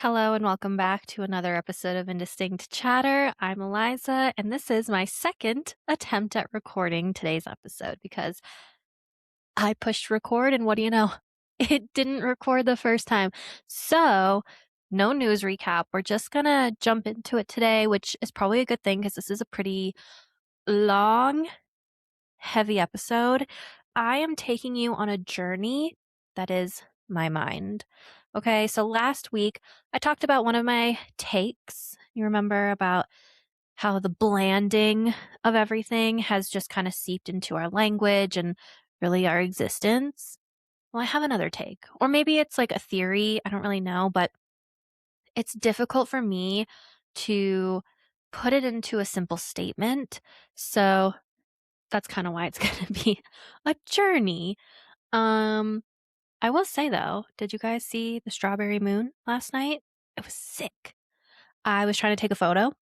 Hello and welcome back to another episode of Indistinct Chatter. I'm Eliza, and this is my second attempt at recording today's episode because I pushed record, and what do you know? It didn't record the first time. So, no news recap. We're just gonna jump into it today, which is probably a good thing because this is a pretty long, heavy episode. I am taking you on a journey that is my mind. Okay, so last week I talked about one of my takes. You remember about how the blanding of everything has just kind of seeped into our language and really our existence? Well, I have another take. Or maybe it's like a theory. I don't really know, but it's difficult for me to put it into a simple statement. So that's kind of why it's going to be a journey. Um, I will say though, did you guys see the strawberry moon last night? It was sick. I was trying to take a photo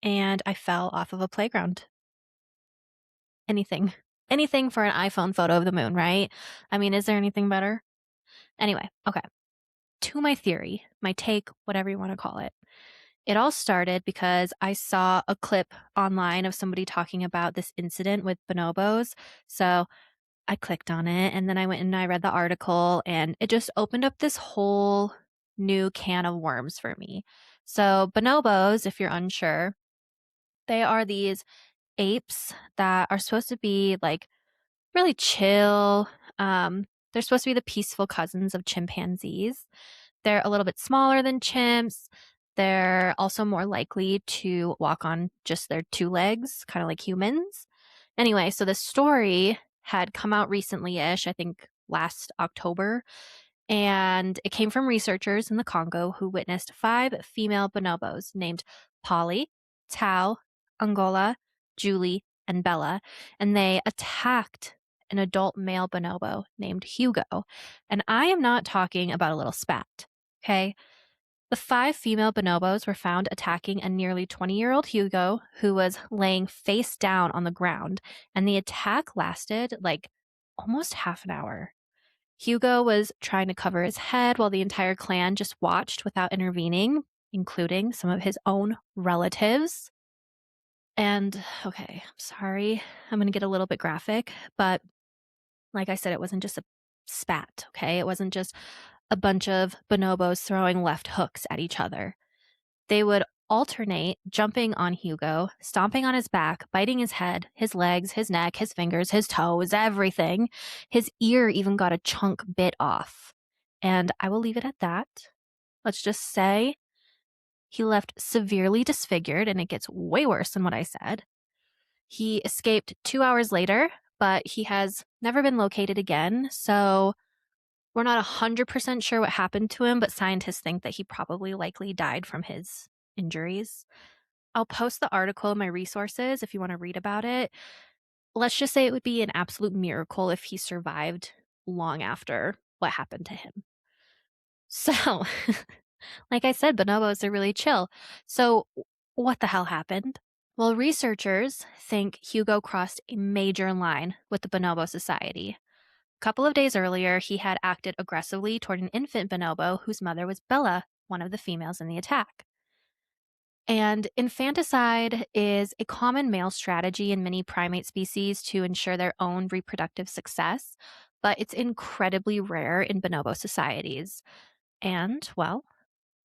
and I fell off of a playground. Anything. Anything for an iPhone photo of the moon, right? I mean, is there anything better? Anyway, okay. To my theory, my take, whatever you want to call it. It all started because I saw a clip online of somebody talking about this incident with bonobos. So I clicked on it and then I went and I read the article and it just opened up this whole new can of worms for me. So bonobos, if you're unsure, they are these apes that are supposed to be like really chill. They're supposed to be the peaceful cousins of chimpanzees. They're a little bit smaller than chimps. They're also more likely to walk on just their two legs, kind of like humans. Anyway, so the story had come out recently ish, I think last October, and it came from researchers in the Congo who witnessed five female bonobos named Polly, Tao, Angola, Julie, and Bella, and they attacked an adult male bonobo named Hugo. And I am not talking about a little spat, okay? The five female bonobos were found attacking a nearly 20-year-old Hugo who was laying face down on the ground, and the attack lasted like almost half an hour. Hugo was trying to cover his head while the entire clan just watched without intervening, including some of his own relatives. And okay, I'm sorry, I'm going to get a little bit graphic, but like I said, it wasn't just a spat, okay? It wasn't just a bunch of bonobos throwing left hooks at each other. They would alternate jumping on Hugo, stomping on his back, biting his head, his legs, his neck, his fingers, his toes, everything. His ear even got a chunk bit off. And I will leave it at that. Let's just say he left severely disfigured, and it gets way worse than what I said. He escaped 2 hours later, but he has never been located again. So we're not 100% sure what happened to him, but scientists think that he probably likely died from his injuries. I'll post the article in my resources if you want to read about it. Let's just say it would be an absolute miracle if he survived long after what happened to him. So, like I said, bonobos are really chill. So, what the hell happened? Well, researchers think Hugo crossed a major line with the Bonobo Society. A couple of days earlier, he had acted aggressively toward an infant bonobo whose mother was Bella, one of the females in the attack. And infanticide is a common male strategy in many primate species to ensure their own reproductive success, but it's incredibly rare in bonobo societies. And, well,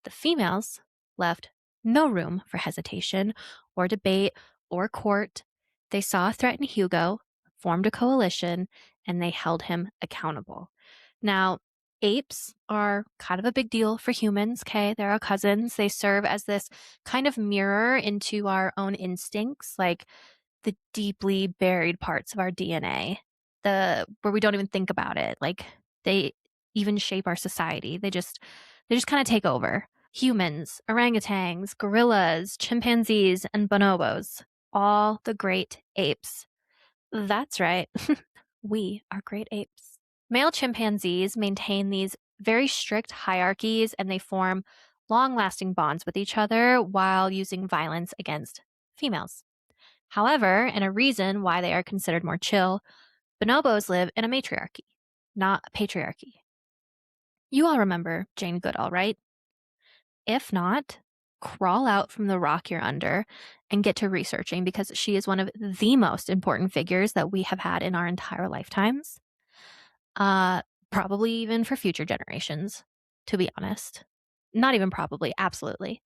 the females left no room for hesitation or debate or court. They saw a threat in Hugo, formed a coalition, and they held him accountable. Now, apes are kind of a big deal for humans, okay? They're our cousins. They serve as this kind of mirror into our own instincts, like the deeply buried parts of our DNA, the where we don't even think about it. Like they even shape our society. They just kind of take over. Humans, orangutans, gorillas, chimpanzees, and bonobos, all the great apes. That's right. We are great apes. Male chimpanzees maintain these very strict hierarchies and they form long lasting bonds with each other while using violence against females. However, and a reason why they are considered more chill, bonobos live in a matriarchy, not a patriarchy. You all remember Jane Goodall, right? If not, crawl out from the rock you're under and get to researching because she is one of the most important figures that we have had in our entire lifetimes. Uh, Probably even for future generations, to be honest. Not even probably, absolutely.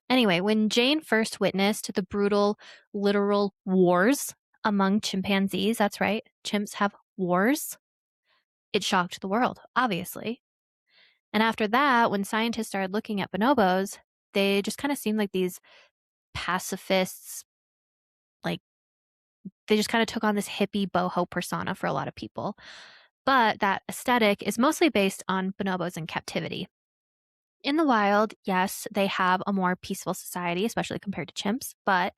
Anyway, when Jane first witnessed the brutal, literal wars among chimpanzees, that's right, chimps have wars, it shocked the world, obviously. And after that, when scientists started looking at bonobos, they just kind of seemed like these pacifists, like they just kind of took on this hippie boho persona for a lot of people. But that aesthetic is mostly based on bonobos in captivity. In the wild, yes, they have a more peaceful society, especially compared to chimps, but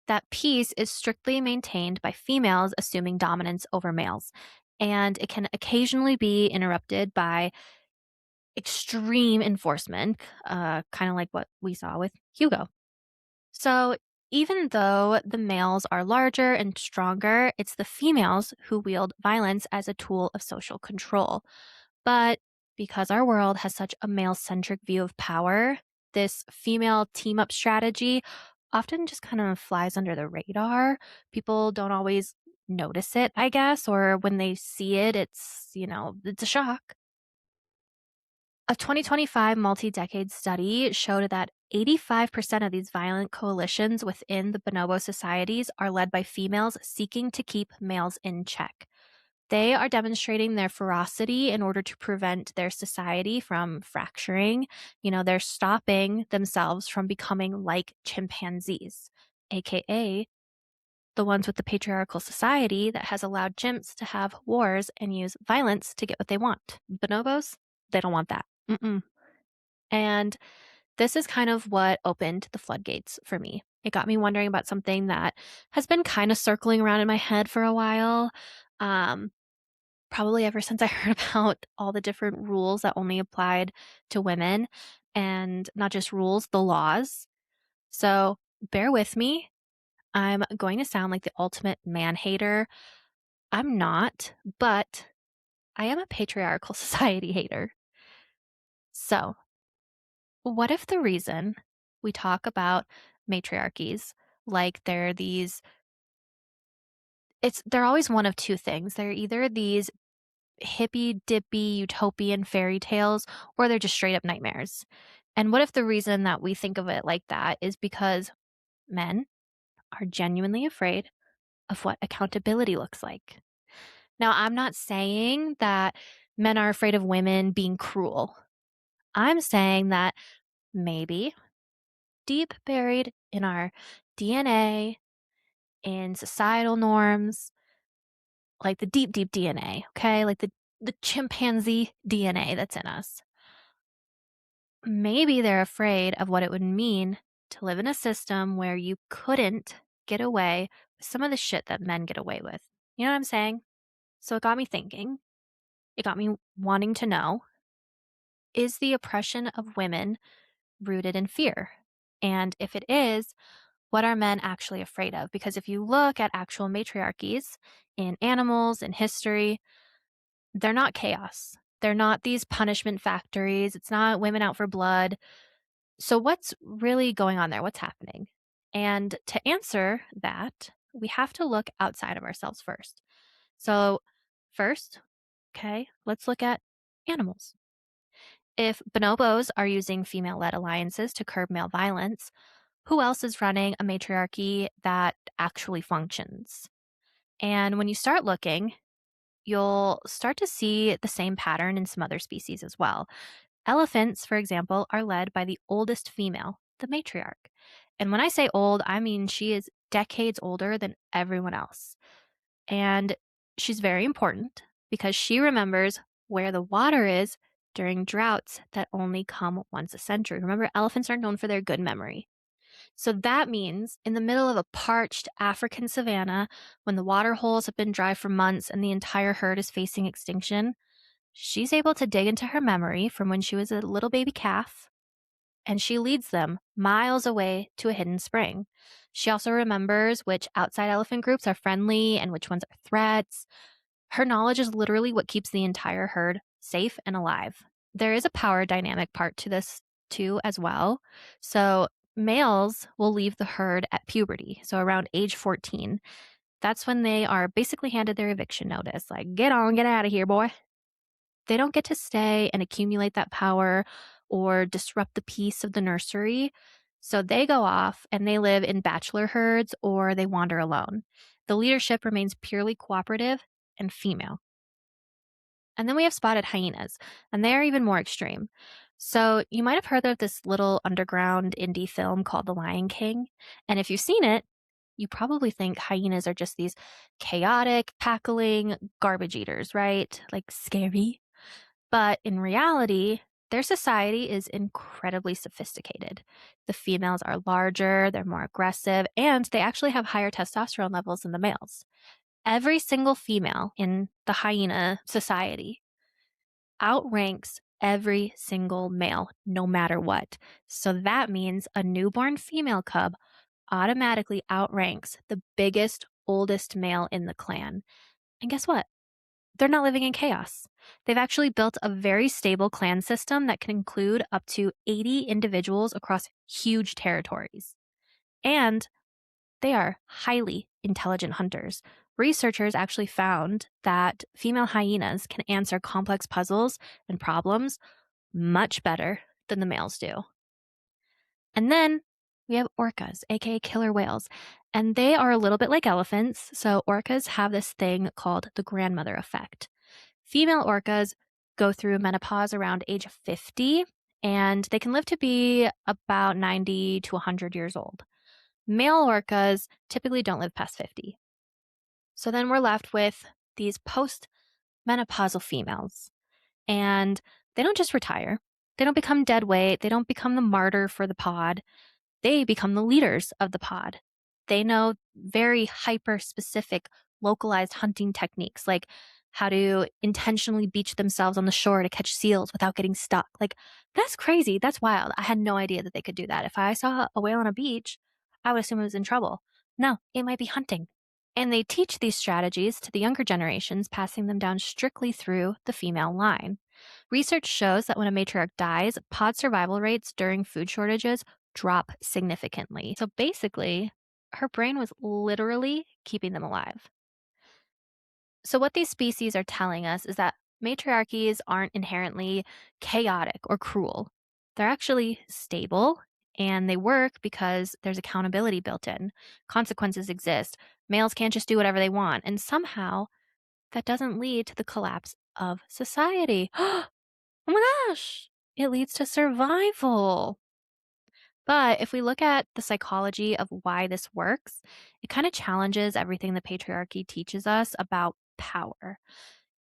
that peace is strictly maintained by females assuming dominance over males. And it can occasionally be interrupted by extreme enforcement, kind of like what we saw with Hugo. So, even though the males are larger and stronger, it's the females who wield violence as a tool of social control. But because our world has such a male centric view of power, this female team up strategy often just kind of flies under the radar. People don't always notice it, I guess, or when they see it, it's a shock. A 2025 multi decade study showed that 85% of these violent coalitions within the bonobo societies are led by females seeking to keep males in check. They are demonstrating their ferocity in order to prevent their society from fracturing. They're stopping themselves from becoming like chimpanzees, AKA the ones with the patriarchal society that has allowed chimps to have wars and use violence to get what they want. Bonobos, they don't want that. Mm-mm. And this is kind of what opened the floodgates for me. It got me wondering about something that has been kind of circling around in my head for a while. Um, Probably ever since I heard about all the different rules that only applied to women, and not just rules, the laws. So bear with me. I'm going to sound like the ultimate man hater. I'm not, but I am a patriarchal society hater. So, what if the reason we talk about matriarchies like they're always one of two things. They're either these hippy dippy utopian fairy tales or they're just straight up nightmares. And what if the reason that we think of it like that is because men are genuinely afraid of what accountability looks like? Now, I'm not saying that men are afraid of women being cruel. I'm saying that maybe deep buried in our DNA, in societal norms, like the deep, deep DNA, okay? Like the chimpanzee DNA that's in us. Maybe they're afraid of what it would mean to live in a system where you couldn't get away with some of the shit that men get away with. You know what I'm saying? So it got me thinking. It got me wanting to know, is the oppression of women rooted in fear? And if it is, what are men actually afraid of? Because if you look at actual matriarchies in animals, in history, they're not chaos. They're not these punishment factories. It's not women out for blood. So, what's really going on there? What's happening? And to answer that, we have to look outside of ourselves first. So, first, okay, let's look at animals. If bonobos are using female led alliances to curb male violence, who else is running a matriarchy that actually functions? And when you start looking, you'll start to see the same pattern in some other species as well. Elephants, for example, are led by the oldest female, the matriarch. And when I say old, I mean she is decades older than everyone else. And she's very important because she remembers where the water is during droughts that only come once a century. Remember, elephants are known for their good memory. So that means in the middle of a parched African savanna, when the water holes have been dry for months and the entire herd is facing extinction, she's able to dig into her memory from when she was a little baby calf, and she leads them miles away to a hidden spring. She also remembers which outside elephant groups are friendly and which ones are threats. Her knowledge is literally what keeps the entire herd safe and alive. There is a power dynamic part to this too as well. So males will leave the herd at puberty, so around age 14. That's when they are basically handed their eviction notice, like, get on, get out of here, boy. They don't get to stay and accumulate that power or disrupt the peace of the nursery. So they go off and they live in bachelor herds or they wander alone. The leadership remains purely cooperative and female. And then we have spotted hyenas, and they're even more extreme. So you might have heard of this little underground indie film called The Lion King. And if you've seen it, you probably think hyenas are just these chaotic, cackling garbage eaters, right? Like scary. But in reality, their society is incredibly sophisticated. The females are larger, they're more aggressive, and they actually have higher testosterone levels than the males. Every single female in the hyena society outranks every single male, no matter what. So that means a newborn female cub automatically outranks the biggest, oldest male in the clan. And guess what? They're not living in chaos. They've actually built a very stable clan system that can include up to 80 individuals across huge territories. And they are highly intelligent hunters. Researchers actually found that female hyenas can answer complex puzzles and problems much better than the males do. And then we have orcas, aka killer whales, and they are a little bit like elephants. So orcas have this thing called the grandmother effect. Female orcas go through menopause around age 50, and they can live to be about 90 to 100 years old. Male orcas typically don't live past 50. So then we're left with these post-menopausal females, and they don't just retire. They don't become dead weight. They don't become the martyr for the pod. They become the leaders of the pod. They know very hyper specific, localized hunting techniques, like how to intentionally beach themselves on the shore to catch seals without getting stuck. Like, that's crazy. That's wild. I had no idea that they could do that. If I saw a whale on a beach, I would assume it was in trouble. No, it might be hunting. And they teach these strategies to the younger generations, passing them down strictly through the female line. Research shows that when a matriarch dies, pod survival rates during food shortages drop significantly. So basically, her brain was literally keeping them alive. So, what these species are telling us is that matriarchies aren't inherently chaotic or cruel. They're actually stable and they work because there's accountability built in. Consequences exist. Males can't just do whatever they want. And somehow that doesn't lead to the collapse of society. Oh my gosh, it leads to survival. But if we look at the psychology of why this works, it kind of challenges everything the patriarchy teaches us about power.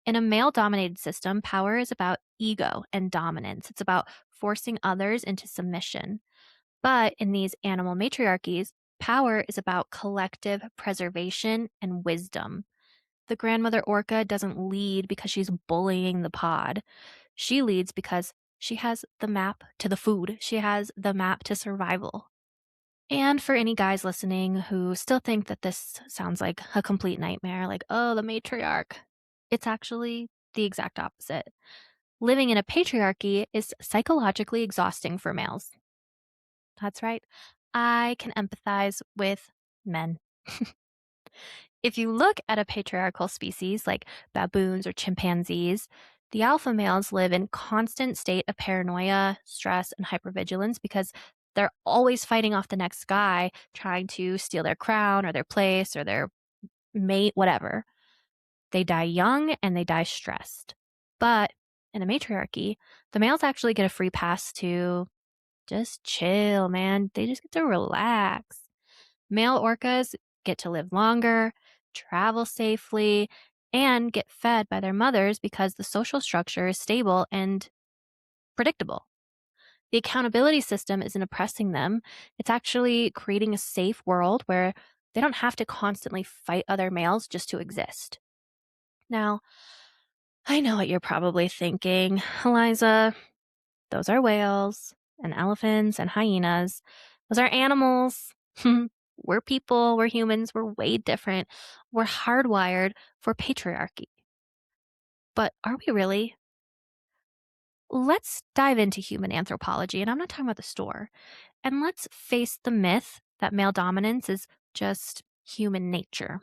In a male dominated system, power is about ego and dominance, it's about forcing others into submission. But in these animal matriarchies, power is about collective preservation and wisdom. The grandmother orca doesn't lead because she's bullying the pod. She leads because she has the map to the food. She has the map to survival. And for any guys listening who still think that this sounds like a complete nightmare, like, oh, the matriarch, it's actually the exact opposite. Living in a patriarchy is psychologically exhausting for males. That's right. I can empathize with men. If you look at a patriarchal species like baboons or chimpanzees, the alpha males live in constant state of paranoia, stress, and hypervigilance because they're always fighting off the next guy, trying to steal their crown or their place or their mate, whatever. They die young and they die stressed. But in a matriarchy, the males actually get a free pass to just chill, man. They just get to relax. Male orcas get to live longer, travel safely, and get fed by their mothers because the social structure is stable and predictable. The accountability system isn't oppressing them. It's actually creating a safe world where they don't have to constantly fight other males just to exist. Now, I know what you're probably thinking, Eliza. Those are whales and elephants and hyenas. Those are animals. We're people, we're humans, we're way different. We're hardwired for patriarchy. But are we really? let's dive into human anthropology, and I'm not talking about the store, and let's face the myth that male dominance is just human nature.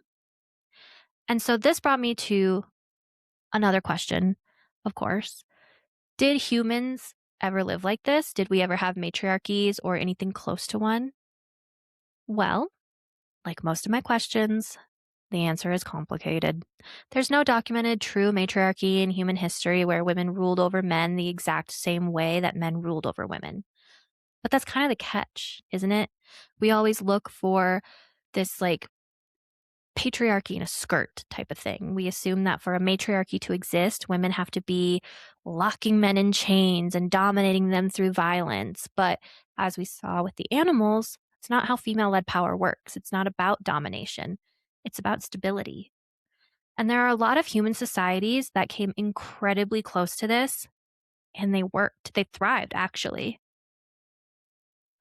And so this brought me to another question, of course. Did humans ever live like this? Did we ever have matriarchies or anything close to one? Well, like most of my questions, the answer is complicated. There's no documented true matriarchy in human history where women ruled over men the exact same way that men ruled over women. But that's kind of the catch, isn't it? We always look for this like patriarchy in a skirt type of thing. We assume that for a matriarchy to exist, women have to be locking men in chains and dominating them through violence. But as we saw with the animals, it's not how female-led power works. It's not about domination. It's about stability. And there are a lot of human societies that came incredibly close to this, and they worked. They thrived, actually.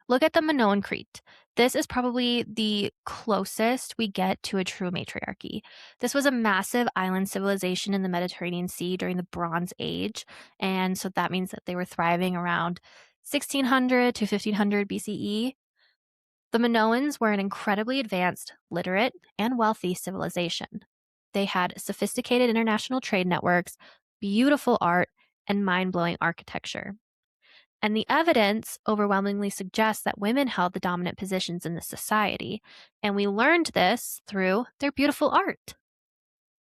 Look at the Minoan Crete. This is probably the closest we get to a true matriarchy. This was a massive island civilization in the Mediterranean Sea during the Bronze Age, and so that means that they were thriving around 1600 to 1500 BCE. The Minoans were an incredibly advanced, literate, and wealthy civilization. They had sophisticated international trade networks, beautiful art, and mind-blowing architecture. And the evidence overwhelmingly suggests that women held the dominant positions in the society, and we learned this through their beautiful art.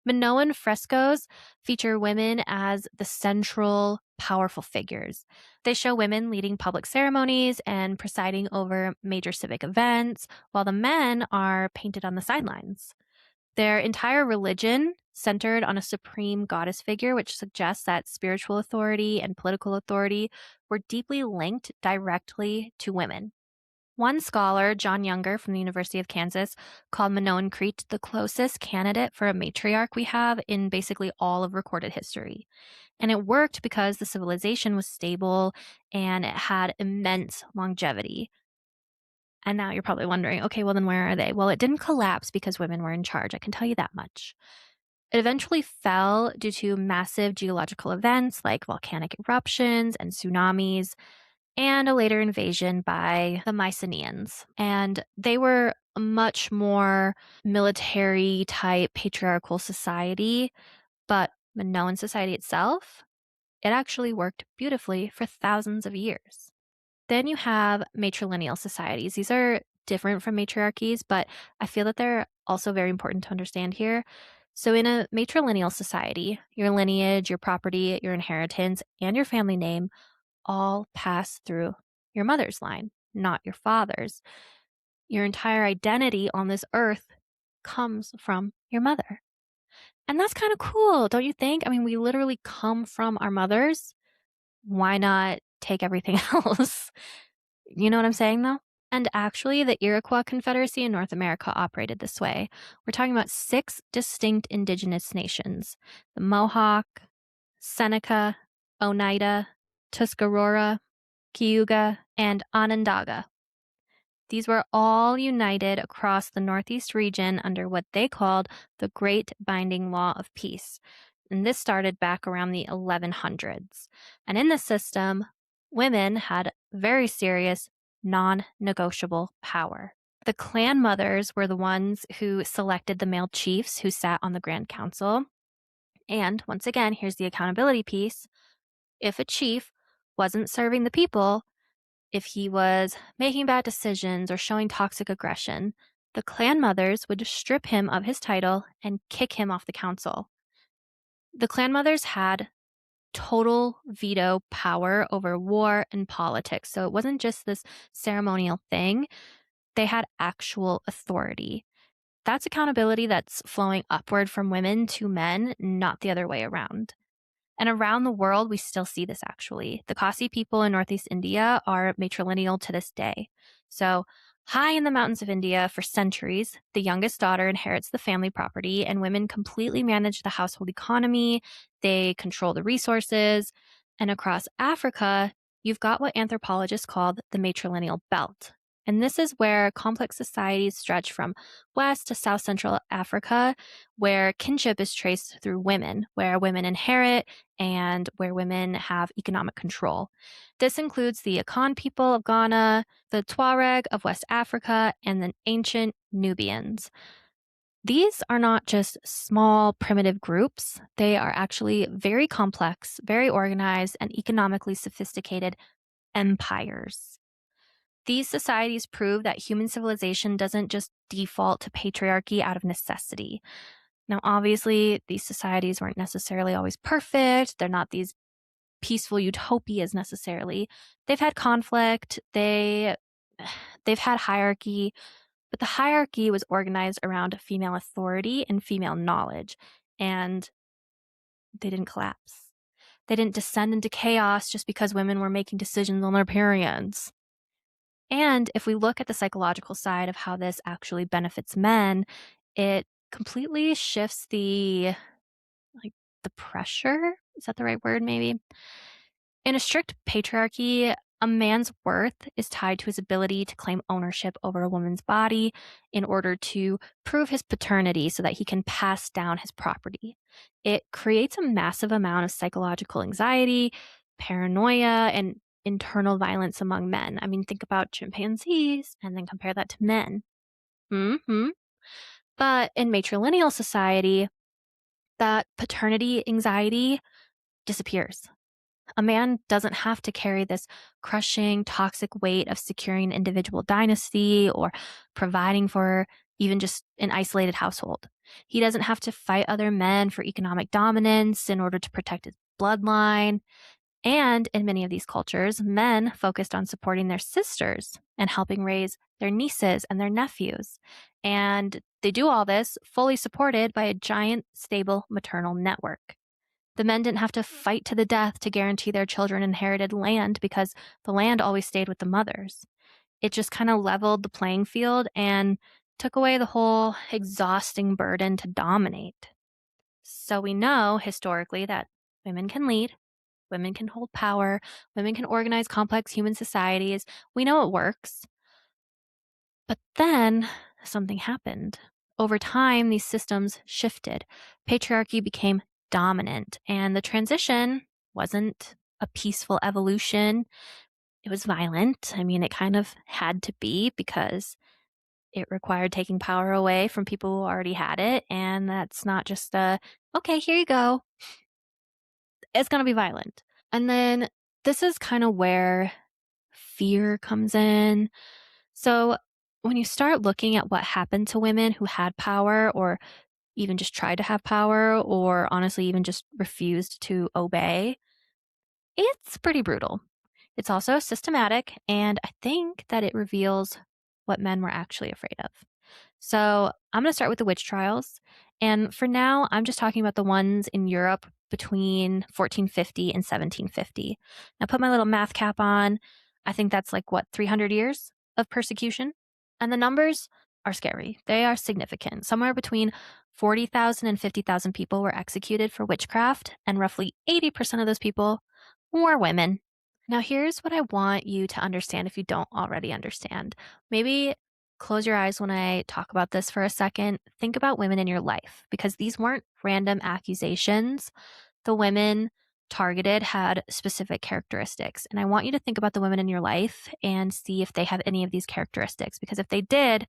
Minoan frescoes feature women as the central, powerful figures. They show women leading public ceremonies and presiding over major civic events, while the men are painted on the sidelines. Their entire religion centered on a supreme goddess figure, which suggests that spiritual authority and political authority were deeply linked directly to women. One scholar, John Younger from the University of Kansas, called Minoan Crete the closest candidate for a matriarch we have in basically all of recorded history. And it worked because the civilization was stable and it had immense longevity. And now you're probably wondering, okay, well, then where are they? Well, it didn't collapse because women were in charge. I can tell you that much. It eventually fell due to massive geological events like volcanic eruptions and tsunamis, and a later invasion by the Mycenaeans. And they were a much more military type patriarchal society, but Minoan society itself, it actually worked beautifully for thousands of years. Then you have matrilineal societies. These are different from matriarchies, but I feel that they're also very important to understand here. So in a matrilineal society, your lineage, your property, your inheritance, and your family name all pass through your mother's line, not your father's. Your entire identity on this earth comes from your mother. And that's kind of cool, don't you think? I mean, we literally come from our mothers. Why not take everything else? You know what I'm saying, though? And actually, the Iroquois Confederacy in North America operated this way. We're talking about 6 distinct indigenous nations: the Mohawk, Seneca, Oneida, Tuscarora, Cayuga, and Onondaga. These were all united across the Northeast region under what they called the Great Binding Law of Peace. And this started back around the 1100s. And in this system, women had very serious, non-negotiable power. The clan mothers were the ones who selected the male chiefs who sat on the Grand Council. And once again, here's the accountability piece. If a chief wasn't serving the people, if he was making bad decisions or showing toxic aggression, the clan mothers would strip him of his title and kick him off the council. The clan mothers had total veto power over war and politics. So it wasn't just this ceremonial thing. They had actual authority. That's accountability that's flowing upward from women to men, not the other way around. And around the world, we still see this actually. The Khasi people in Northeast India are matrilineal to this day. So high in the mountains of India for centuries, the youngest daughter inherits the family property and women completely manage the household economy. They control the resources. And across Africa, you've got what anthropologists call the matrilineal belt. And this is where complex societies stretch from West to South Central Africa, where kinship is traced through women, where women inherit and where women have economic control. This includes the Akan people of Ghana, the Tuareg of West Africa, and the ancient Nubians. These are not just small, primitive groups. They are actually very complex, very organized, and economically sophisticated empires. These societies prove that human civilization doesn't just default to patriarchy out of necessity. Now, obviously, these societies weren't necessarily always perfect. They're not these peaceful utopias necessarily. They've had conflict, they've had hierarchy, but the hierarchy was organized around female authority and female knowledge, and they didn't collapse. They didn't descend into chaos just because women were making decisions on their periods. And if we look at the psychological side of how this actually benefits men, it completely shifts the pressure. Is that the right word, maybe? In a strict patriarchy, a man's worth is tied to his ability to claim ownership over a woman's body in order to prove his paternity so that he can pass down his property. It creates a massive amount of psychological anxiety, paranoia, and internal violence among men. I mean, think about chimpanzees and then compare that to men. But in matrilineal society, that paternity anxiety disappears. A man doesn't have to carry this crushing, toxic weight of securing an individual dynasty or providing for even just an isolated household. He doesn't have to fight other men for economic dominance in order to protect his bloodline. And in many of these cultures, men focused on supporting their sisters and helping raise their nieces and their nephews. And they do all this fully supported by a giant, stable maternal network. The men didn't have to fight to the death to guarantee their children inherited land because the land always stayed with the mothers. It just kind of leveled the playing field and took away the whole exhausting burden to dominate. So we know historically that women can lead, women can hold power, women can organize complex human societies. We know it works. But then something happened. Over time, these systems shifted. Patriarchy became dominant, and the transition wasn't a peaceful evolution. It was violent. I mean, it kind of had to be because it required taking power away from people who already had it. And that's not just okay, here you go. It's going to be violent. And then this is kind of where fear comes in. So when you start looking at what happened to women who had power or even just tried to have power or honestly even just refused to obey, it's pretty brutal. It's also systematic, and I think that it reveals what men were actually afraid of. So I'm going to start with the witch trials. And for now, I'm just talking about the ones in Europe between 1450 and 1750. Now, put my little math cap on. I think that's like, what, 300 years of persecution? And the numbers are scary. They are significant. Somewhere between 40,000 and 50,000 people were executed for witchcraft, and roughly 80% of those people were women. Now, here's what I want you to understand if you don't already understand. Maybe close your eyes when I talk about this for a second. Think about women in your life, because these weren't random accusations. The women targeted had specific characteristics. And I want you to think about the women in your life and see if they have any of these characteristics, because if they did,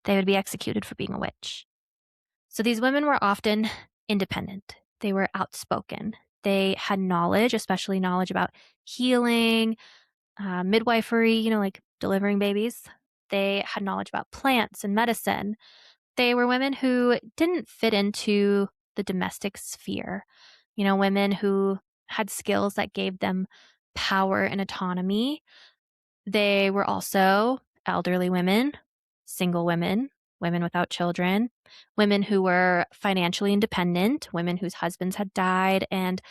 they would be executed for being a witch. So these women were often independent. They were outspoken. They had knowledge, especially knowledge about healing, midwifery, like delivering babies. They had knowledge about plants and medicine. They were women who didn't fit into the domestic sphere. Women who had skills that gave them power and autonomy. They were also elderly women, single women, women without children, women who were financially independent, women whose husbands had died and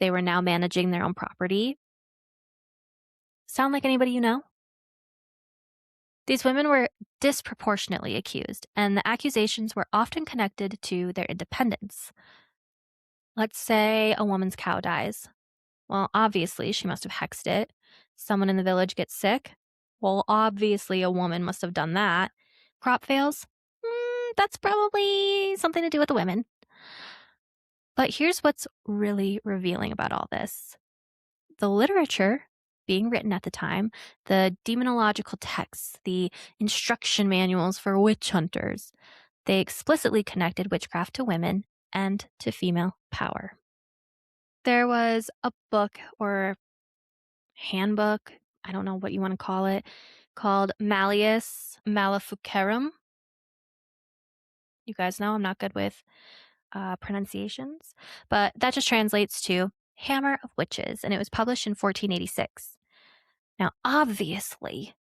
they were now managing their own property. Sound like anybody you know? These women were disproportionately accused, and the accusations were often connected to their independence. Let's say a woman's cow dies. Well, obviously, she must have hexed it. Someone in the village gets sick. well, obviously a woman must have done that. Crop fails? That's probably something to do with the women. But here's what's really revealing about all this. The literature being written at the time, the demonological texts, the instruction manuals for witch hunters, they explicitly connected witchcraft to women and to female power. There was a book or handbook, I don't know what you want to call it, called Malleus Maleficarum. You guys know I'm not good with pronunciations, but that just translates to Hammer of Witches, and it was published in 1486. Now, obviously,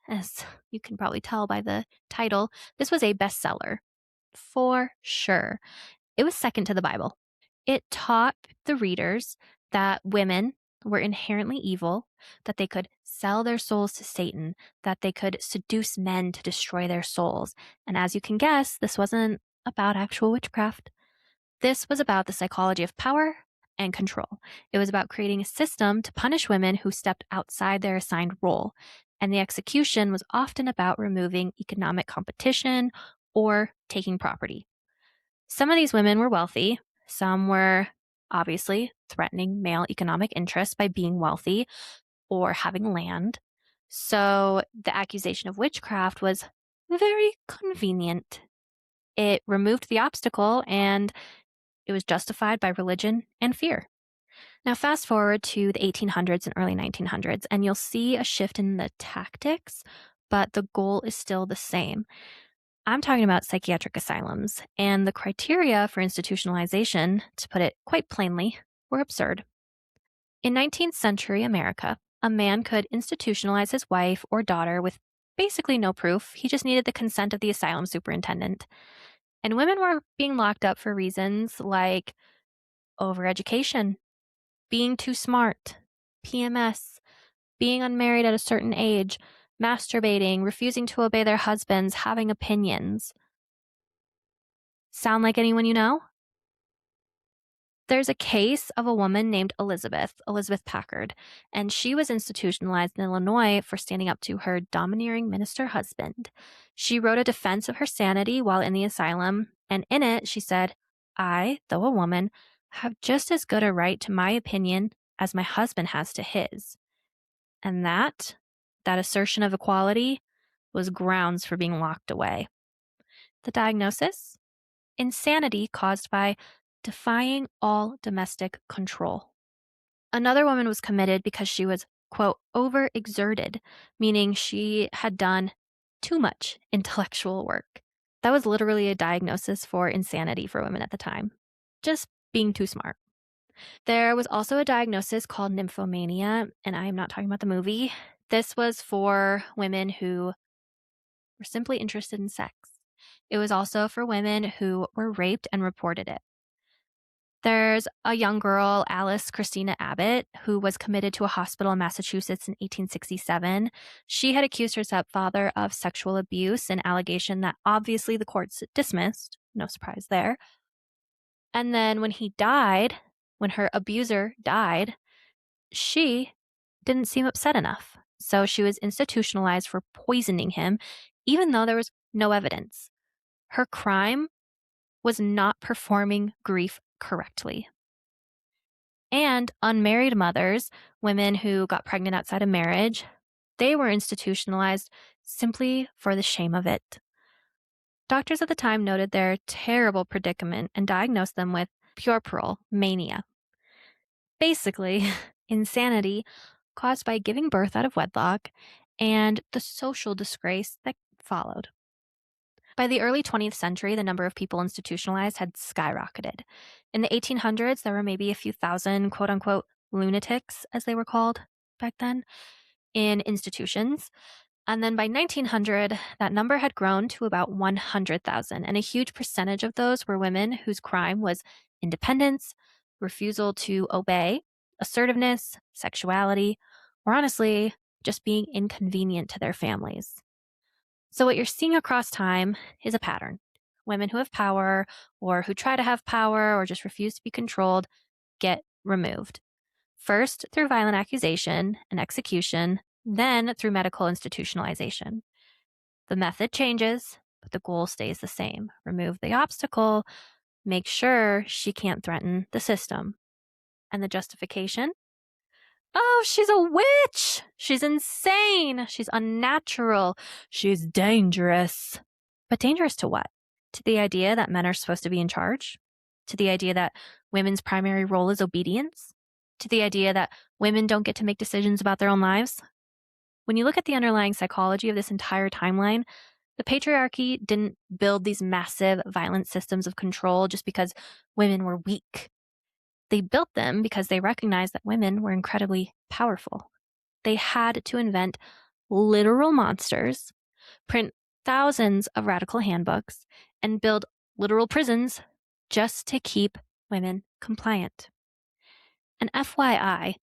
as you can probably tell by the title, this was a bestseller for sure. It was second to the Bible. It taught the readers that women were inherently evil, that they could sell their souls to Satan, that they could seduce men to destroy their souls. And as you can guess, this wasn't about actual witchcraft. This was about the psychology of power and control. It was about creating a system to punish women who stepped outside their assigned role. And the execution was often about removing economic competition or taking property. Some of these women were wealthy. Some were obviously threatening male economic interests by being wealthy or having land. So the accusation of witchcraft was very convenient. It removed the obstacle and it was justified by religion and fear. Now, fast forward to the 1800s and early 1900s, and you'll see a shift in the tactics, but the goal is still the same. I'm talking about psychiatric asylums, and the criteria for institutionalization, to put it quite plainly, were absurd. In 19th century America, a man could institutionalize his wife or daughter with basically no proof. He just needed the consent of the asylum superintendent. And women were being locked up for reasons like overeducation, being too smart, PMS, being unmarried at a certain age, masturbating, refusing to obey their husbands, having opinions. Sound like anyone you know? There's a case of a woman named Elizabeth Packard, and she was institutionalized in Illinois for standing up to her domineering minister husband. She wrote a defense of her sanity while in the asylum, and in it she said, "I, though a woman, have just as good a right to my opinion as my husband has to his." And that assertion of equality was grounds for being locked away. The diagnosis? Insanity caused by defying all domestic control. Another woman was committed because she was, quote, overexerted, meaning she had done too much intellectual work. That was literally a diagnosis for insanity for women at the time. Just being too smart. There was also a diagnosis called nymphomania, and I am not talking about the movie. This was for women who were simply interested in sex. It was also for women who were raped and reported it. There's a young girl, Alice Christina Abbott, who was committed to a hospital in Massachusetts in 1867. She had accused her stepfather of sexual abuse, an allegation that obviously the courts dismissed. No surprise there. And then when he died, when her abuser died, she didn't seem upset enough. So she was institutionalized for poisoning him, even though there was no evidence. Her crime was not performing grief correctly. And unmarried mothers, women who got pregnant outside of marriage, they were institutionalized simply for the shame of it. Doctors at the time noted their terrible predicament and diagnosed them with puerperal mania. Basically, insanity caused by giving birth out of wedlock and the social disgrace that followed. By the early 20th century, the number of people institutionalized had skyrocketed. In the 1800s, there were maybe a few thousand, quote unquote, lunatics, as they were called back then, in institutions. And then by 1900, that number had grown to about 100,000. And a huge percentage of those were women whose crime was independence, refusal to obey, assertiveness, sexuality, or honestly, just being inconvenient to their families. So what you're seeing across time is a pattern. Women who have power or who try to have power or just refuse to be controlled get removed. First, through violent accusation and execution, then through medical institutionalization. The method changes, but the goal stays the same. Remove the obstacle, make sure she can't threaten the system. And the justification? Oh, she's a witch! She's insane! She's unnatural! She's dangerous! But dangerous to what? To the idea that men are supposed to be in charge? To the idea that women's primary role is obedience? To the idea that women don't get to make decisions about their own lives? When you look at the underlying psychology of this entire timeline, the patriarchy didn't build these massive, violent systems of control just because women were weak. They built them because they recognized that women were incredibly powerful. They had to invent literal monsters, print thousands of radical handbooks, and build literal prisons just to keep women compliant. And FYI,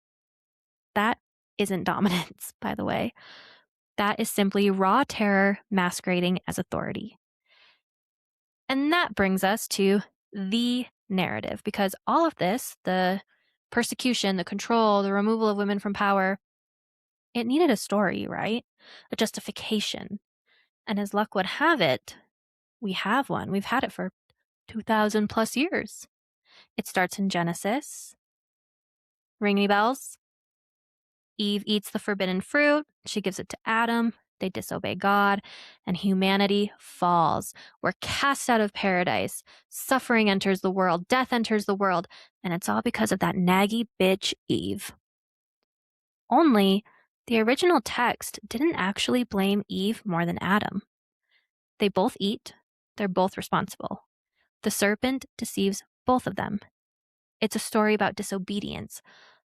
that isn't dominance, by the way. That is simply raw terror masquerading as authority. And that brings us to the narrative, because all of this, the persecution, the control, the removal of women from power, it needed a story, right? A justification. And as luck would have it, we have one. We've had it for 2,000 plus years. It starts in Genesis. Ring any bells? Eve eats the forbidden fruit. She gives it to Adam. They disobey God, and humanity falls. We're cast out of paradise. Suffering enters the world. Death enters the world. And it's all because of that naggy bitch Eve. Only the original text didn't actually blame Eve more than Adam. They both eat. They're both responsible. The serpent deceives both of them. It's a story about disobedience.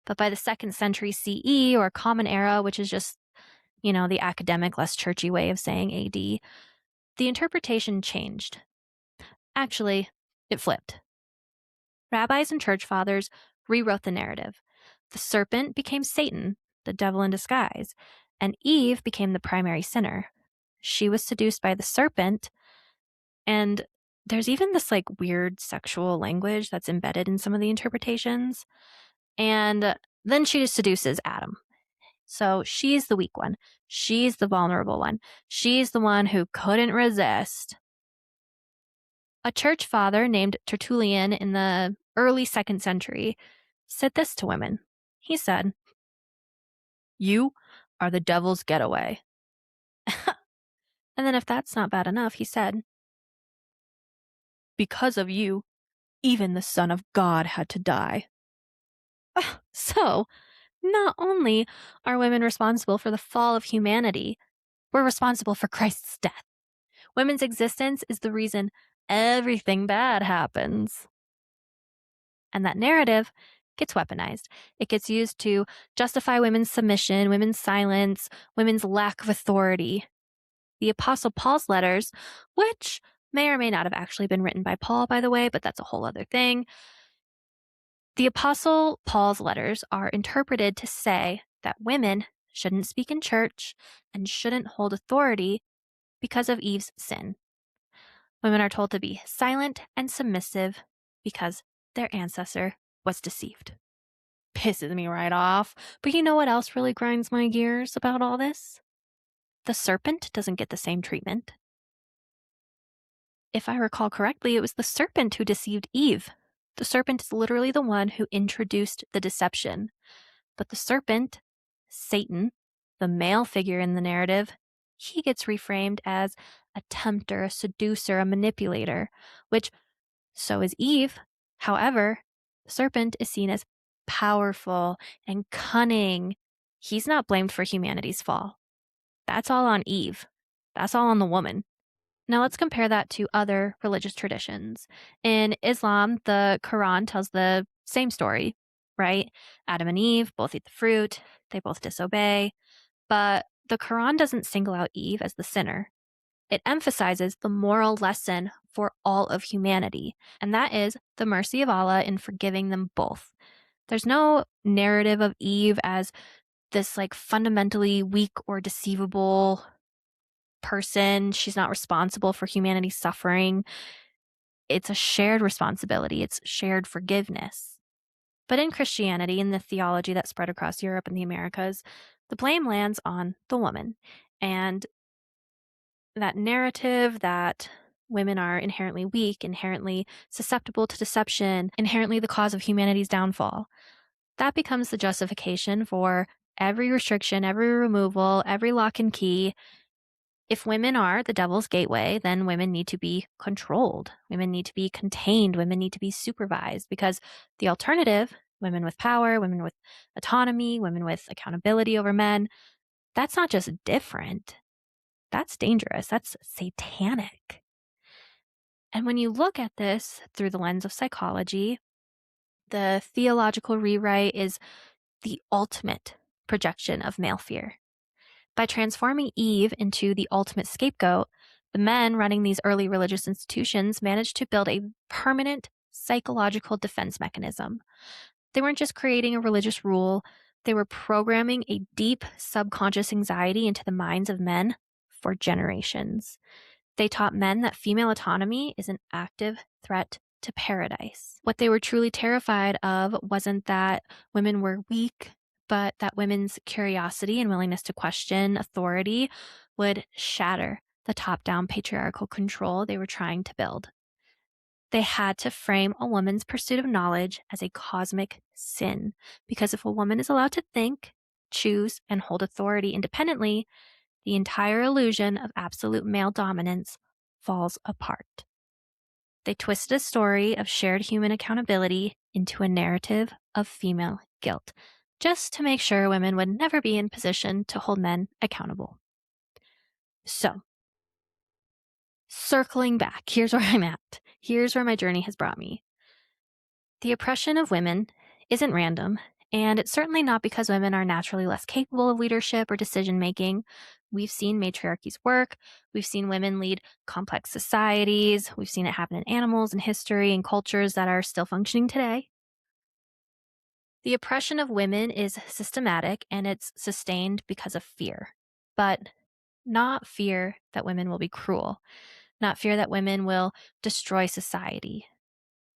But by the 2nd century CE, or Common Era, which is just, the academic, less churchy way of saying AD, the interpretation changed. Actually, it flipped. Rabbis and church fathers rewrote the narrative. The serpent became Satan, the devil in disguise, and Eve became the primary sinner. She was seduced by the serpent, and there's even this weird sexual language that's embedded in some of the interpretations. And then she seduces Adam. So she's the weak one. She's the vulnerable one. She's the one who couldn't resist. A church father named Tertullian in the early 2nd century said this to women. He said, "You are the devil's getaway." And then if that's not bad enough, he said, "Because of you, even the Son of God had to die." So, not only are women responsible for the fall of humanity, we're responsible for Christ's death. Women's existence is the reason everything bad happens. And that narrative gets weaponized. It gets used to justify women's submission, women's silence, women's lack of authority. The Apostle Paul's letters, which may or may not have actually been written by Paul, by the way, but that's a whole other thing. The Apostle Paul's letters are interpreted to say that women shouldn't speak in church and shouldn't hold authority because of Eve's sin. Women are told to be silent and submissive because their ancestor was deceived. Pisses me right off. But you know what else really grinds my gears about all this? The serpent doesn't get the same treatment. If I recall correctly, it was the serpent who deceived Eve. The serpent is literally the one who introduced the deception. But the serpent, Satan, the male figure in the narrative, he gets reframed as a tempter, a seducer, a manipulator, which so is Eve. However, the serpent is seen as powerful and cunning. He's not blamed for humanity's fall. That's all on Eve. That's all on the woman. Now let's compare that to other religious traditions. In Islam, the Quran tells the same story, right? Adam and Eve both eat the fruit. They both disobey. But the Quran doesn't single out Eve as the sinner. It emphasizes the moral lesson for all of humanity, and that is the mercy of Allah in forgiving them both. There's no narrative of Eve as this fundamentally weak or deceivable person. She's not responsible for humanity's suffering. It's a shared responsibility. It's shared forgiveness. But in Christianity, in the theology that spread across Europe and the Americas, The blame lands on the woman. And that narrative that women are inherently weak, inherently susceptible to deception, inherently the cause of humanity's downfall, that becomes the justification for every restriction, every removal, every lock and key. If women are the devil's gateway, then women need to be controlled. Women need to be contained. Women need to be supervised, because the alternative, women with power, women with autonomy, women with accountability over men, that's not just different. That's dangerous. That's satanic. And when you look at this through the lens of psychology, the theological rewrite is the ultimate projection of male fear. By transforming Eve into the ultimate scapegoat, the men running these early religious institutions managed to build a permanent psychological defense mechanism. They weren't just creating a religious rule, they were programming a deep subconscious anxiety into the minds of men for generations. They taught men that female autonomy is an active threat to paradise. What they were truly terrified of wasn't that women were weak, but that women's curiosity and willingness to question authority would shatter the top-down patriarchal control they were trying to build. They had to frame a woman's pursuit of knowledge as a cosmic sin, because if a woman is allowed to think, choose, and hold authority independently, the entire illusion of absolute male dominance falls apart. They twisted a story of shared human accountability into a narrative of female guilt, just to make sure women would never be in position to hold men accountable. So, circling back, here's where I'm at. Here's where my journey has brought me. The oppression of women isn't random, and it's certainly not because women are naturally less capable of leadership or decision making. We've seen matriarchies work. We've seen women lead complex societies. We've seen it happen in animals and history and cultures that are still functioning today. The oppression of women is systematic, and it's sustained because of fear, but not fear that women will be cruel, not fear that women will destroy society.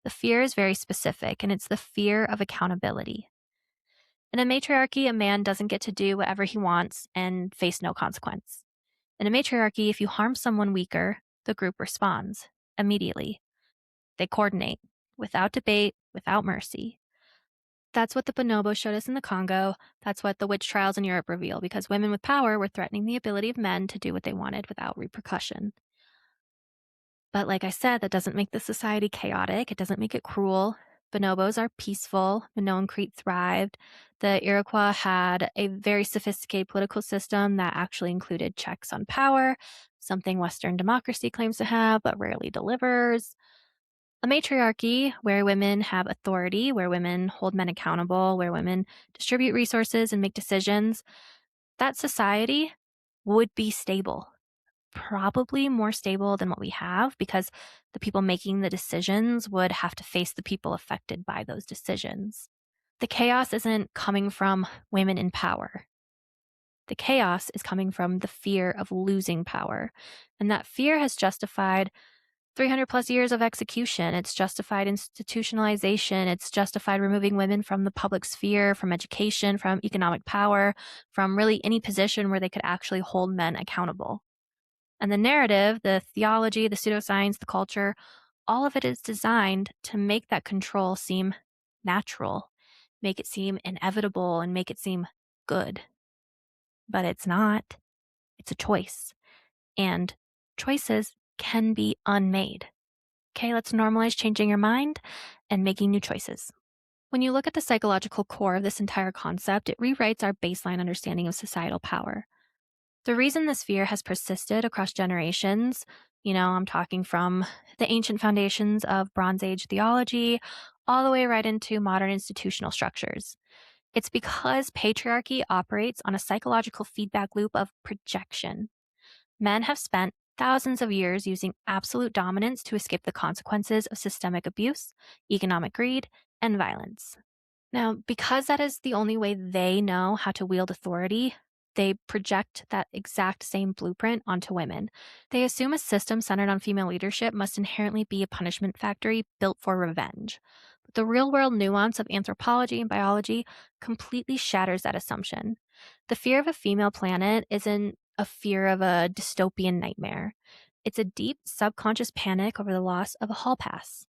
The fear is very specific, and it's the fear of accountability. In a matriarchy, a man doesn't get to do whatever he wants and face no consequence. In a matriarchy, if you harm someone weaker, the group responds immediately. They coordinate, without debate, without mercy. That's what the bonobo showed us in the Congo. That's what the witch trials in Europe reveal, because women with power were threatening the ability of men to do what they wanted without repercussion. But like I said, that doesn't make the society chaotic. It doesn't make it cruel. Bonobos are peaceful. Minoan Crete thrived. The Iroquois had a very sophisticated political system that actually included checks on power, something Western democracy claims to have but rarely delivers. A matriarchy where women have authority, where women hold men accountable, where women distribute resources and make decisions, that society would be stable. Probably more stable than what we have, because the people making the decisions would have to face the people affected by those decisions. The chaos isn't coming from women in power. The chaos is coming from the fear of losing power. And that fear has justified 300 plus years of execution. It's justified institutionalization. It's justified removing women from the public sphere, from education, from economic power, from really any position where they could actually hold men accountable. And the narrative, the theology, the pseudoscience, the culture, all of it is designed to make that control seem natural, make it seem inevitable, and make it seem good. But it's not. It's a choice. And choices can be unmade. Okay, let's normalize changing your mind and making new choices. When you look at the psychological core of this entire concept, it rewrites our baseline understanding of societal power. The reason this fear has persisted across generations, I'm talking from the ancient foundations of Bronze Age theology all the way right into modern institutional structures. It's because patriarchy operates on a psychological feedback loop of projection. Men have spent thousands of years using absolute dominance to escape the consequences of systemic abuse, economic greed, and violence. Now, because that is the only way they know how to wield authority, they project that exact same blueprint onto women. They assume a system centered on female leadership must inherently be a punishment factory built for revenge. But the real-world nuance of anthropology and biology completely shatters that assumption. The fear of a female planet isn't a fear of a dystopian nightmare. It's a deep subconscious panic over the loss of a hall pass.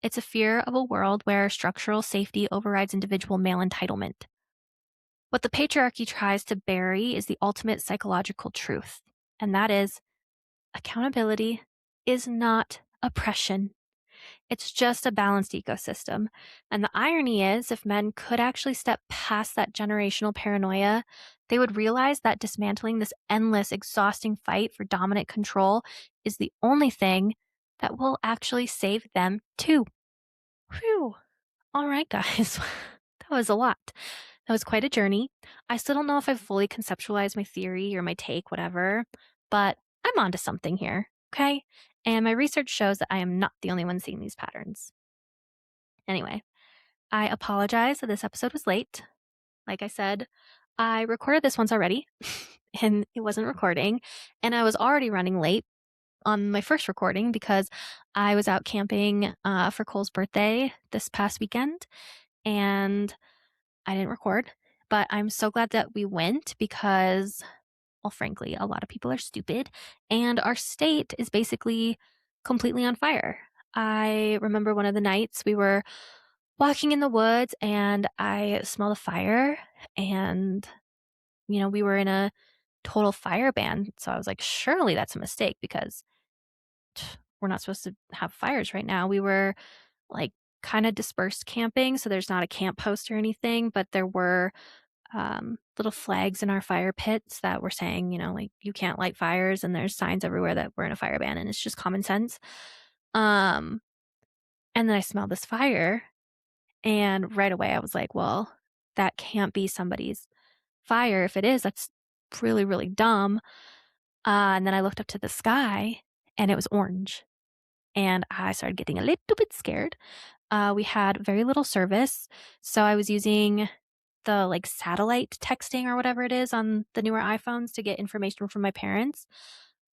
It's a fear of a world where structural safety overrides individual male entitlement. What the patriarchy tries to bury is the ultimate psychological truth, and that is accountability is not oppression. It's just a balanced ecosystem. And the irony is, if men could actually step past that generational paranoia, they would realize that dismantling this endless, exhausting fight for dominant control is the only thing that will actually save them too. Whew. All right, guys. That was a lot. That was quite a journey. I still don't know if I've fully conceptualized my theory or my take, whatever, but I'm onto something here, okay? And my research shows that I am not the only one seeing these patterns. Anyway, I apologize that this episode was late. Like I said, I recorded this once already and it wasn't recording, and I was already running late on my first recording because I was out camping for Cole's birthday this past weekend and I didn't record. But I'm so glad that we went because, well, frankly, a lot of people are stupid and our state is basically completely on fire. I remember one of the nights we were walking in the woods and I smelled a fire and, we were in a total fire ban. So I was like, surely that's a mistake because we're not supposed to have fires right now. We were like kind of dispersed camping. So there's not a camp post or anything, but there were little flags in our fire pits that were saying, like you can't light fires, and there's signs everywhere that we're in a fire ban, and it's just common sense. And then I smelled this fire, and right away I was like, well, that can't be somebody's fire. If it is, that's really, really dumb. And then I looked up to the sky, and it was orange, and I started getting a little bit scared. We had very little service, so I was using the like satellite texting or whatever it is on the newer iPhones to get information from my parents.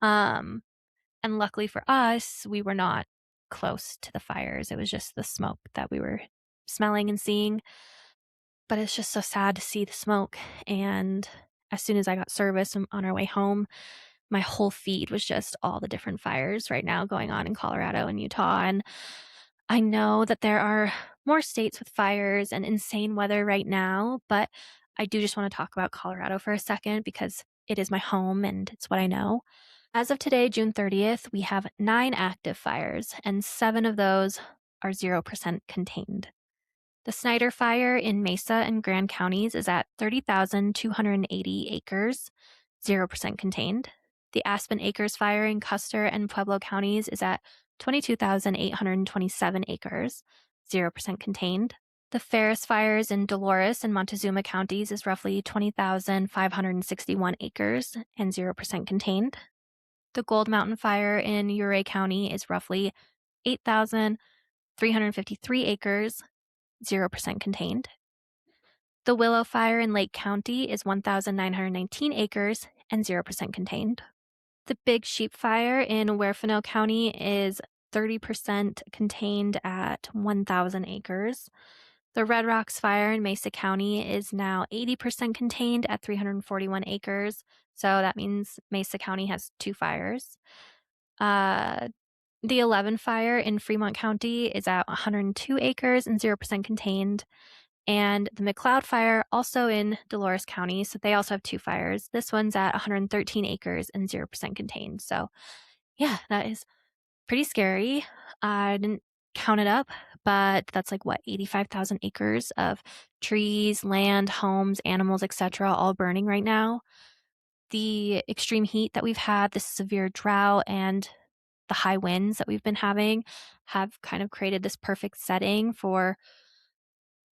And luckily for us, we were not close to the fires. It was just the smoke that we were smelling and seeing. But it's just so sad to see the smoke. And as soon as I got service on our way home, my whole feed was just all the different fires right now going on in Colorado and Utah. And I know that there are more states with fires and insane weather right now, but I do just want to talk about Colorado for a second because it is my home and it's what I know. As of today, June 30th, we have 9 active fires, and 7 of those are 0% contained. The Snyder Fire in Mesa and Grand counties is at 30,280 acres, 0% contained. The Aspen Acres Fire in Custer and Pueblo counties is at 22,827 acres, 0% contained. The Ferris Fires in Dolores and Montezuma counties is roughly 20,561 acres and 0% contained. The Gold Mountain Fire in Ouray County is roughly 8,353 acres, 0% contained. The Willow Fire in Lake County is 1,919 acres and 0% contained. The Big Sheep Fire in Huerfano County is 30% contained at 1,000 acres. The Red Rocks Fire in Mesa County is now 80% contained at 341 acres. So that means Mesa County has 2 fires. The 11 Fire in Fremont County is at 102 acres and 0% contained. And the McLeod Fire, also in Dolores County, so they also have 2 fires. This one's at 113 acres and 0% contained. So, yeah, that is pretty scary. I didn't count it up, but that's like 85,000 acres of trees, land, homes, animals, etc., all burning right now. The extreme heat that we've had, the severe drought, and the high winds that we've been having have kind of created this perfect setting for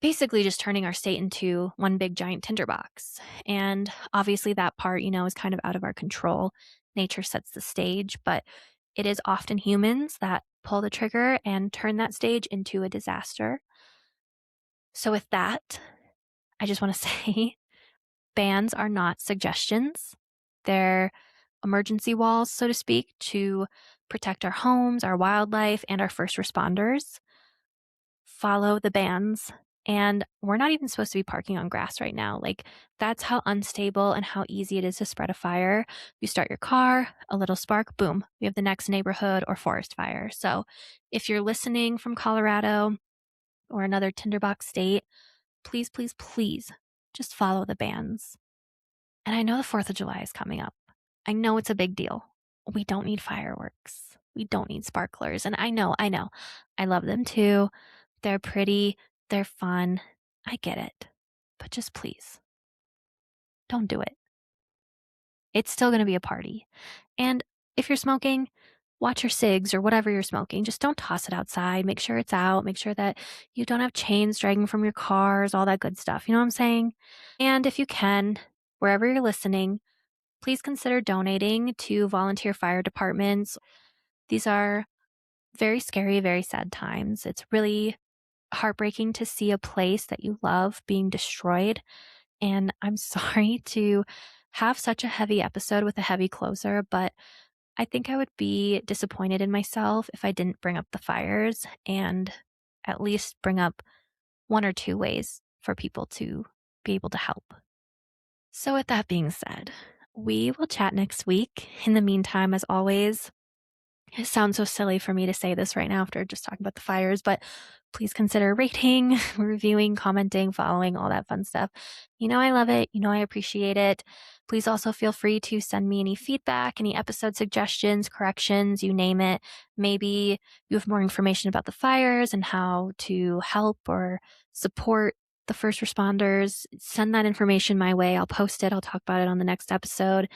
basically just turning our state into one big giant tinderbox. And obviously that part, is kind of out of our control. Nature sets the stage, but it is often humans that pull the trigger and turn that stage into a disaster. So with that, I just want to say bans are not suggestions. They're emergency walls, so to speak, to protect our homes, our wildlife, and our first responders. Follow the bans And we're not even supposed to be parking on grass right now. Like, that's how unstable and how easy it is to spread a fire. You start your car, a little spark, boom, we have the next neighborhood or forest fire. So if you're listening from Colorado or another tinderbox state, please, please, please just follow the bans. And I know the 4th of July is coming up. I know it's a big deal. We don't need fireworks. We don't need sparklers. And I know. I love them too. They're pretty. They're fun. I get it. But just please, don't do it. It's still going to be a party. And if you're smoking, watch your cigs or whatever you're smoking. Just don't toss it outside. Make sure it's out. Make sure that you don't have chains dragging from your cars, all that good stuff. You know what I'm saying? And if you can, wherever you're listening, please consider donating to volunteer fire departments. These are very scary, very sad times. It's really heartbreaking to see a place that you love being destroyed. And I'm sorry to have such a heavy episode with a heavy closer, but I think I would be disappointed in myself if I didn't bring up the fires and at least bring up 1 or 2 ways for people to be able to help. So with that being said, we will chat next week. In the meantime, as always, it sounds so silly for me to say this right now after just talking about the fires, but please consider rating, reviewing, commenting, following, all that fun stuff. You know I love it. You know I appreciate it. Please also feel free to send me any feedback, any episode suggestions, corrections, you name it. Maybe you have more information about the fires and how to help or support the first responders. Send that information my way. I'll post it. I'll talk about it on the next episode.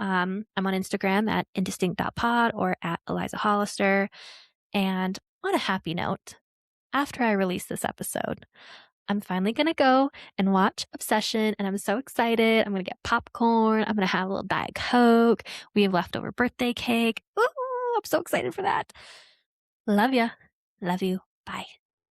I'm on Instagram at indistinct.pod or at Eliza Hollister. And on a happy note, after I release this episode, I'm finally going to go and watch Obsession, and I'm so excited. I'm going to get popcorn. I'm going to have a little Diet Coke. We have leftover birthday cake. Ooh, I'm so excited for that. Love ya. Love you. Bye.